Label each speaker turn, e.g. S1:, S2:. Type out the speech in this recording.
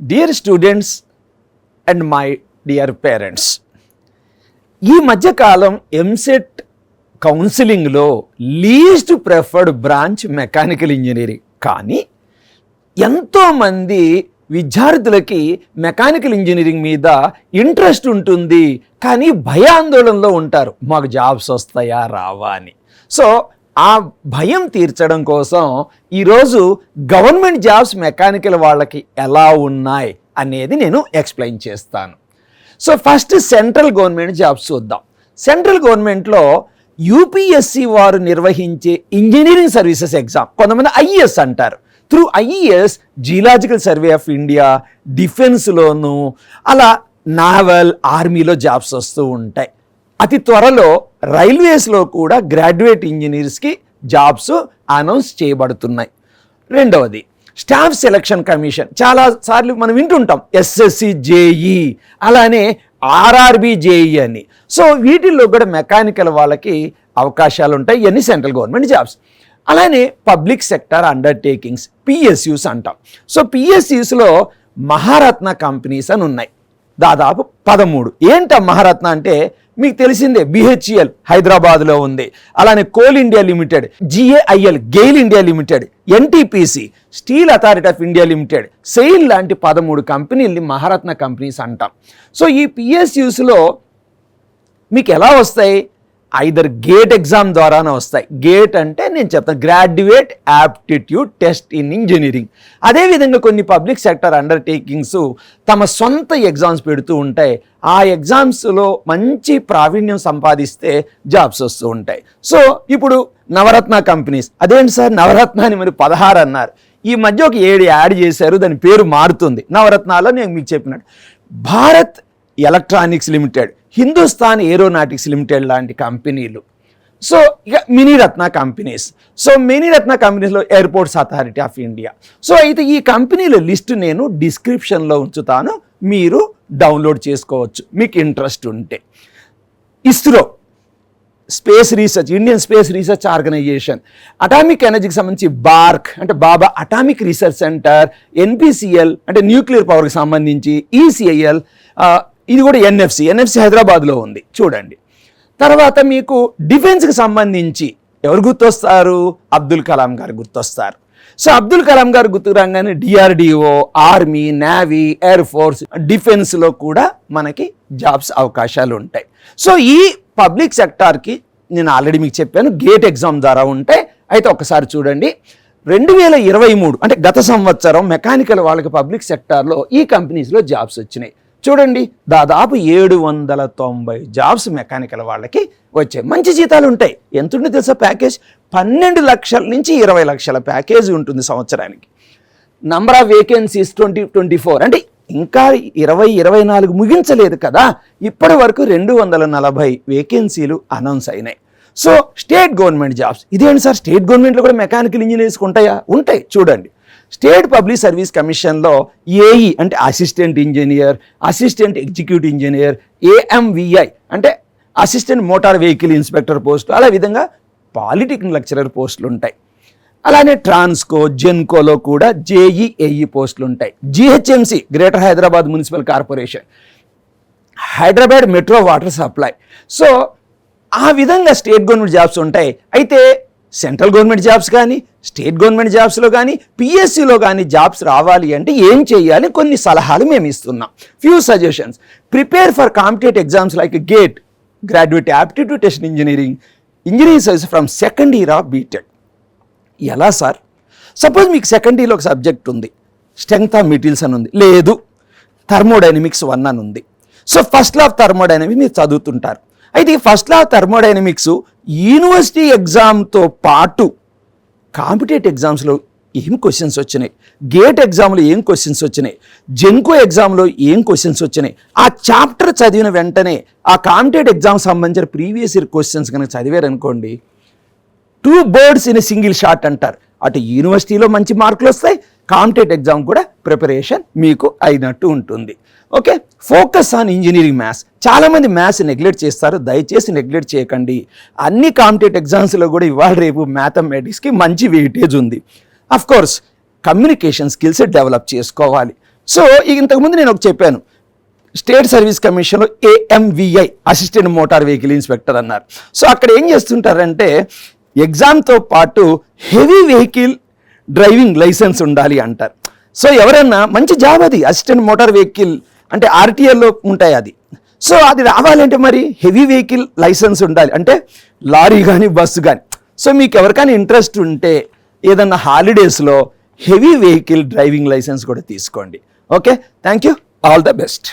S1: Dear students and my dear parents, ఈ మధ్యకాలం ఎంసెట్ కౌన్సిలింగ్లో least preferred branch mechanical engineering. కానీ ఎంతోమంది విద్యార్థులకి మెకానికల్ ఇంజనీరింగ్ మీద ఇంట్రెస్ట్ ఉంటుంది, కానీ భయాందోళనలో ఉంటారు, మాకు జాబ్స్ వస్తాయా రావా అని. సో ఆ భయం తీర్చడం కోసం ఈరోజు గవర్నమెంట్ జాబ్స్ మెకానికల్ వాళ్ళకి ఎలా ఉన్నాయి అనేది నేను ఎక్స్ప్లెయిన్ చేస్తాను. So first central government jobs చూద్దాం. సెంట్రల్ గవర్నమెంట్లో యూపీఎస్సి వారు నిర్వహించే ఇంజనీరింగ్ సర్వీసెస్ ఎగ్జామ్, కొంతమంది ఐఏఎస్ అంటారు. Through IAS geological survey of India, డిఫెన్స్లోను, అలా నావల్, ఆర్మీలో జాబ్స్ వస్తూ ఉంటాయి. అతి త్వరలో రైల్వేస్లో కూడా గ్రాడ్యుయేట్ ఇంజనీర్స్కి జాబ్స్ అనౌన్స్ చేయబడుతున్నాయి. రెండవది స్టాఫ్ సెలక్షన్ కమిషన్. చాలాసార్లు మనం వింటుంటాం ఎస్ఎస్సి జేఈ, అలానే ఆర్ఆర్బి జేఈ అని. సో వీటిల్లో కూడా మెకానికల్ వాళ్ళకి అవకాశాలు ఉంటాయి. ఇవన్నీ సెంట్రల్ గవర్నమెంట్ జాబ్స్. అలానే పబ్లిక్ సెక్టర్ అండర్టేకింగ్స్, పిఎస్యూస్ అంటాం. సో పిఎస్యూస్లో మహారత్న కంపెనీస్ అని ఉన్నాయి, దాదాపు 13. ఏంట మహారత్న అంటే మీకు తెలిసిందే, బిహెచ్ఈఎల్ హైదరాబాద్లో ఉంది, అలానే coal India limited, GAIL GAIL India limited, NTPC steel authority of India limited, SAIL లాంటి 13 కంపెనీల్ని మహారత్న కంపెనీస్ అంటాం. సో ఈ పిఎస్యూస్లో మీకు ఎలా వస్తాయి? ఐదర్ గేట్ ఎగ్జామ్ ద్వారానే వస్తాయి. గేట్ అంటే నేను చెప్తాను, graduate aptitude test in engineering. అదేవిధంగా కొన్ని పబ్లిక్ సెక్టర్ అండర్టేకింగ్స్ తమ సొంత ఎగ్జామ్స్ పెడుతూ ఉంటాయి. ఆ ఎగ్జామ్స్లో మంచి ప్రావీణ్యం సంపాదిస్తే జాబ్స్ వస్తూ ఉంటాయి. సో ఇప్పుడు నవరత్న కంపెనీస్, అదేంటి సార్ నవరత్న అని మరి 16 అన్నారు. ఈ మధ్య ఒక 7 యాడ్ చేశారు, దాని పేరు మారుతుంది. నవరత్నాలో నేను మీకు చెప్పినట్టు Bharat electronics limited, Hindustan aeronautics limited లాంటి కంపెనీలు. సో ఇక మినీరత్న కంపెనీస్. సో మినీరత్న కంపెనీస్లో airports authority of India. So అయితే ఈ కంపెనీల లిస్టు నేను డిస్క్రిప్షన్లో ఉంచుతాను, మీరు డౌన్లోడ్ చేసుకోవచ్చు మీకు ఇంట్రెస్ట్ ఉంటే. ISRO, space research, Indian space research organization, atomic ఎనర్జీకి సంబంధించి బార్క్ అంటే Bhabha atomic research centre, NPCL అంటే న్యూక్లియర్ పవర్కి సంబంధించి, ఈసిఐఎల్, ఇది కూడా ఎన్ఎఫ్సి హైదరాబాద్లో ఉంది చూడండి. తర్వాత మీకు డిఫెన్స్కి సంబంధించి ఎవరు గుర్తొస్తారు? అబ్దుల్ కలాం గారు గుర్తొస్తారు. సో అబ్దుల్ కలాం గారు గుర్తు రాగానే DRDO, army, navy, air force, డిఫెన్స్లో కూడా మనకి జాబ్స్ అవకాశాలు ఉంటాయి. సో ఈ పబ్లిక్ సెక్టార్కి నేను ఆల్రెడీ మీకు చెప్పాను, గేట్ ఎగ్జామ్ ద్వారా ఉంటాయి. అయితే ఒకసారి చూడండి, 2023 అంటే గత సంవత్సరం మెకానికల్ వాళ్ళకి పబ్లిక్ సెక్టార్లో ఈ కంపెనీస్లో జాబ్స్ వచ్చినాయి. చూడండి, దాదాపు 790 జాబ్స్ మెకానికల్ వాళ్ళకి వచ్చాయి. మంచి జీతాలు ఉంటాయి. ఎంత ఉంటుంది తెలుసా ప్యాకేజ్? 12 లక్షల నుంచి 20 లక్షల ప్యాకేజ్ ఉంటుంది సంవత్సరానికి. నంబర్ ఆఫ్ వేకెన్సీస్ 2024 అంటే ఇంకా 2024 ముగించలేదు కదా, ఇప్పటి వరకు 240 వేకెన్సీలు అనౌన్స్ అయినాయి. So state government jobs. ఇదేంటి సార్ స్టేట్ గవర్నమెంట్లో కూడా మెకానికల్ ఇంజనీర్స్కి ఉంటాయా? ఉంటాయి. చూడండి, స్టేట్ పబ్లిక్ సర్వీస్ కమిషన్లో ఏఈ అంటే assistant engineer, assistant executive engineer, AMVI అంటే assistant motor vehicle inspector post, అలా విధంగా పాలిటెక్నిక్ లెక్చరర్ పోస్టులు ఉంటాయి. అలానే ట్రాన్స్కో, జెన్కోలో కూడా జేఈఏఈ పోస్టులు ఉంటాయి. GHMC greater Hyderabad municipal corporation, Hyderabad metro water supply. So ఆ విధంగా స్టేట్ గవర్నమెంట్ జాబ్స్ ఉంటాయి. అయితే సెంట్రల్ గవర్నమెంట్ జాబ్స్ కానీ, స్టేట్ గవర్నమెంట్ జాబ్స్లో కానీ, పిఎస్సిలో కానీ జాబ్స్ రావాలి అంటే ఏం చేయాలి? కొన్ని సలహాలు మేము ఇస్తున్నాం. Few suggestions. Prepare for competitive exams like GATE, graduate aptitude test engineering service from second year of B Tech. ఎలా సార్? సపోజ్ మీకు సెకండ్ ఇయర్లో ఒక సబ్జెక్ట్ ఉంది, స్ట్రెంగ్త్ ఆఫ్ మెటీరియల్స్ అని ఉంది, లేదు థర్మోడైనమిక్స్ 1 అని ఉంది. So first law of thermodynamics మీరు చదువుతుంటారు. అయితే ఈ first law of thermodynamics university ఎగ్జామ్తో పాటు కాంపిటేటివ్ ఎగ్జామ్స్లో ఏం క్వశ్చన్స్ వచ్చినాయి, గేట్ ఎగ్జామ్లో ఏం క్వశ్చన్స్ వచ్చినాయి, జెన్కో ఎగ్జామ్లో ఏం క్వశ్చన్స్ వచ్చినాయి, ఆ చాప్టర్ చదివిన వెంటనే ఆ కాంపిటేటివ్ ఎగ్జామ్ సంబంధించిన ప్రీవియస్ ఇయర్ క్వశ్చన్స్ కనుక చదివారనుకోండి, 2 birds in a single shot అంటారు. అటు యూనివర్సిటీలో మంచి మార్కులు వస్తాయి, కాంపిటేటివ్ ఎగ్జామ్ కూడా ప్రిపరేషన్ మీకు అయినట్టు ఉంటుంది. Okay, focus on engineering maths. చాలామంది మ్యాథ్స్ నెగ్లెక్ట్ చేస్తారు, దయచేసి నెగ్లెక్ట్ చేయకండి. అన్ని కాంపిటేటివ్ ఎగ్జామ్స్లో కూడా ఇవాళ రేపు మ్యాథమెటిక్స్కి మంచి వెయిటేజ్ ఉంది. Of course communication skills develop చేసుకోవాలి. సో ఇంతకుముందు నేను ఒక చెప్పాను, స్టేట్ సర్వీస్ కమిషన్లో AMVI assistant motor vehicle inspector అన్నారు. సో అక్కడ ఏం చేస్తుంటారంటే ఎగ్జామ్తో పాటు హెవీ వెహికల్ డ్రైవింగ్ లైసెన్స్ ఉండాలి అంటారు. సో ఎవరన్నా మంచి జాబ్ అది, అసిస్టెంట్ మోటార్ వెహికల్ అంటే RTLలో ఉంటాయి అది. సో అది రావాలంటే మరి హెవీ వెహికల్ లైసెన్స్ ఉండాలి, అంటే లారీ కానీ బస్సు కానీ. సో మీకు ఎవరికైనా ఇంట్రెస్ట్ ఉంటే ఏదన్నా హాలిడేస్లో హెవీ వెహికల్ డ్రైవింగ్ లైసెన్స్ కూడా తీసుకోండి. Okay, thank you, all the best.